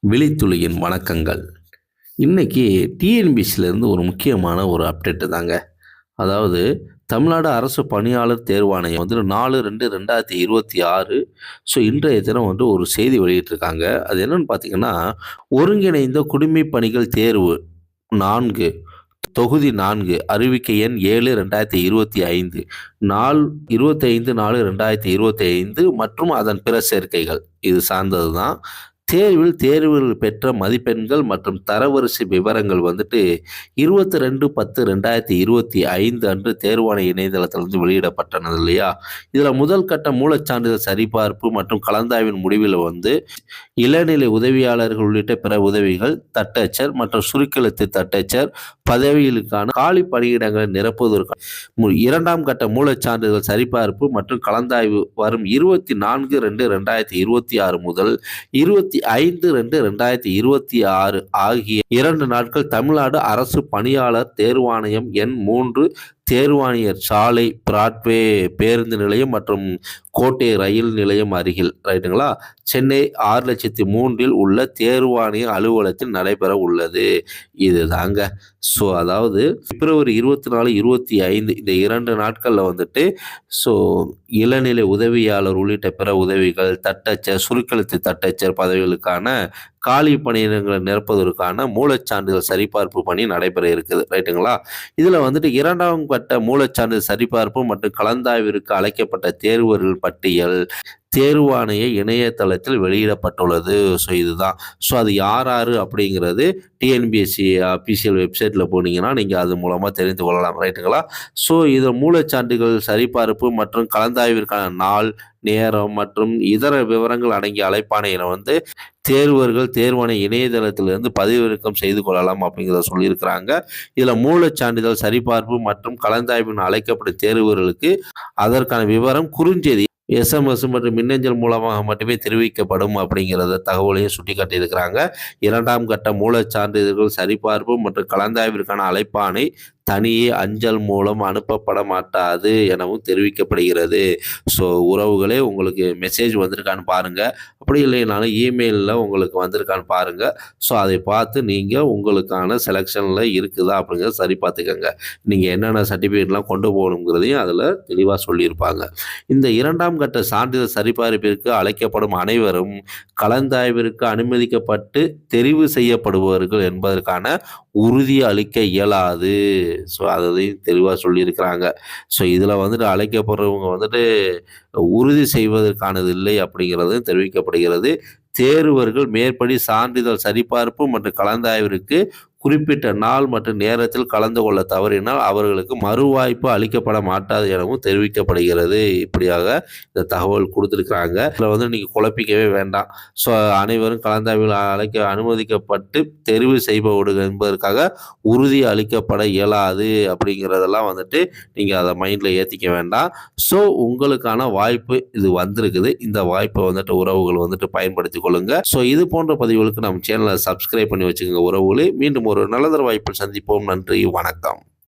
விழித்துளியின் வணக்கங்கள். இன்னைக்கு டிஎன்பிசியிலேருந்து ஒரு முக்கியமான ஒரு அப்டேட்டு தாங்க. அதாவது தமிழ்நாடு அரசு பணியாளர் தேர்வாணையம் வந்து 4/2/2026 இன்றைய தினம் வந்து ஒரு செய்தி வெளியிட்டிருக்காங்க. அது என்னன்னு பார்த்தீங்கன்னா, ஒருங்கிணைந்த குடிமைப் பணிகள் தேர்வு 4 தொகுதி 4 அறிவிக்கை எண் 7/2025 நாள் 25/4/2025 மற்றும் அதன் பிற சேர்க்கைகள் இது சார்ந்தது தான். தேர்வில் பெற்ற மதிப்பெண்கள் மற்றும் தரவரிசை விவரங்கள் வந்துட்டு 22/10/2025 அன்று தேர்வாணைய இணையதளத்தில் வந்து வெளியிடப்பட்டனது இல்லையா. இதில் முதல் கட்ட மூலச்சான்றிதழ் சரிபார்ப்பு மற்றும் கலந்தாய்வின் முடிவில் வந்து இளநிலை உதவியாளர்கள் உள்ளிட்ட பிற உதவிகள், தட்டச்சர் மற்றும் சுருக்கெழுத்து தட்டச்சர் பதவிகளுக்கான காலி பணியிடங்களை நிரப்புவதற்கு இரண்டாம் கட்ட மூலச்சான்றிதழ் சரிபார்ப்பு மற்றும் கலந்தாய்வு வரும் 24/2/2026 முதல் 25/2/2026 ஆகிய 2 நாட்கள் தமிழ்நாடு அரசு பணியாளர் தேர்வாணையம் எண் 3 தேர்வாணையர் சாலை, பிராட்வே பேருந்து நிலையம் மற்றும் கோட்டை ரயில் நிலையம் அருகில் ரைட்டுங்களா சென்னை 6,03,000 உள்ள தேர்வாணைய அலுவலகத்தில் நடைபெற உள்ளது. இது தாங்க. அதாவது பிப்ரவரி 24, 25 இந்த 2 நாட்களில் வந்துட்டு இளநிலை உதவியாளர் உள்ளிட்ட பிற உதவிகள், தட்டச்சர், சுருக்கெழுத்து தட்டச்சர் பதவிகளுக்கான காலி பணியிடங்களை நிரப்புவதற்கான மூலச்சான்றிதழ் சரிபார்ப்பு பணி நடைபெற இருக்குது ரைட்டுங்களா. இதில் வந்துட்டு இரண்டாம் கட்ட மூலச்சான்றிதழ் சரிபார்ப்பு மற்றும் கலந்தாய்விற்கு அழைக்கப்பட்ட தேர்வர்கள் பட்டியல் தேர்வாணைய இணையதளத்தில் வெளியிடப்பட்டுள்ளது. இதுதான். அது யார் அப்படிங்கிறது டிஎன்பிஎஸ்சி அஃபிஷியல் வெப்சைட்டில் போனீங்கன்னா நீங்கள் அது மூலமாக தெரிந்து கொள்ளலாம் ரைட்டுங்களா. இது மூலச்சான்றுகள் சரிபார்ப்பு மற்றும் கலந்தாய்விற்கான நாள், நேரம் மற்றும் இதர விவரங்கள் அடங்கிய அழைப்பாணையில வந்து தேர்வாணைய இணையதளத்திலிருந்து பதிவிறக்கம் செய்து கொள்ளலாம் அப்படிங்கிறத சொல்லியிருக்கிறாங்க. இதில் மூலச்சான்றிதழ் சரிபார்ப்பு மற்றும் கலந்தாய்வின் அழைக்கப்பட்ட தேர்வர்களுக்கு அதற்கான விவரம் குறுஞ்செய்தி, எஸ்எம்எஸ் மற்றும் மின்னஞ்சல் மூலமாக மட்டுமே தெரிவிக்கப்படும் அப்படிங்கிறத தகவலையும் சுட்டிக்காட்டியிருக்கிறாங்க. இரண்டாம் கட்ட மூலச்சான்றிதழ்கள் சரிபார்ப்பு மற்றும் கலந்தாய்விற்கான அழைப்பாணை தனியே அஞ்சல் மூலம் அனுப்பப்பட மாட்டாது எனவும் தெரிவிக்கப்படுகிறது. உறவுகளே, உங்களுக்கு மெசேஜ் வந்திருக்கான்னு பாருங்கள். அப்படி இல்லைனாலும் இமெயிலில் உங்களுக்கு வந்திருக்கான்னு பாருங்கள். அதை பார்த்து நீங்கள் உங்களுக்கான செலெக்ஷனில் இருக்குதா அப்படிங்கிறத சரி பார்த்துக்கோங்க. நீங்கள் என்னென்ன சர்டிஃபிகேட்லாம் கொண்டு போகணுங்கிறதையும் அதில் தெளிவாக சொல்லியிருப்பாங்க. இந்த இரண்டாம் கட்ட சான்றிதழ் சரிபார்ப்பிற்கு அழைக்கப்படும் அனைவரும் கலந்தாய்விற்கு அனுமதிக்கப்பட்டு தெரிவு செய்யப்படுபவர்கள் என்பதற்கான உறுதி அளிக்க இயலாது. அதையும் தெளிவாக சொல்லியிருக்கிறாங்க. இதில் வந்துட்டு அழைக்கப்படுறவங்க வந்துட்டு உறுதி செய்வதற்கானது இல்லை அப்படிங்கிறது தெரிவிக்கப்படுகிறது. தேர்வர்கள் மேற்படி சான்றிதழ் சரிபார்ப்பு மற்றும் கலந்தாய்விற்கு குறிப்பிட்ட நாள் மற்றும் நேரத்தில் கலந்து கொள்ள தவறினால் அவர்களுக்கு மறுவாய்ப்பு அளிக்கப்பட மாட்டாது எனவும் தெரிவிக்கப்படுகிறது. இப்படியாக இந்த தகவல் கொடுத்துருக்குறாங்க. இதில் வந்து நீங்கள் குழப்பிக்கவே வேண்டாம். அனைவரும் கலந்தாய்வில் அனுமதிக்கப்பட்டு தெரிவு செய்பவர்கள் என்பதற்காக உறுதி அளிக்கப்பட இயலாது அப்படிங்கிறதெல்லாம் வந்துட்டு நீங்கள் அதை மைண்டில் ஏற்றிக்க வேண்டாம். உங்களுக்கான வாய்ப்பு இது வந்திருக்குது. இந்த வாய்ப்பை வந்துட்டு உறவுகள் வந்துட்டு பயன்படுத்தி கொள்ளுங்க. இது போன்ற பதிவுகளுக்கு நம்ம சேனலை சப்ஸ்கிரைப் பண்ணி வச்சுக்கோங்க உறவுகளே. மீண்டும் ஒரு நல்லதொரு வாய்ப்பில் சந்திப்போம். நன்றி, வணக்கம்.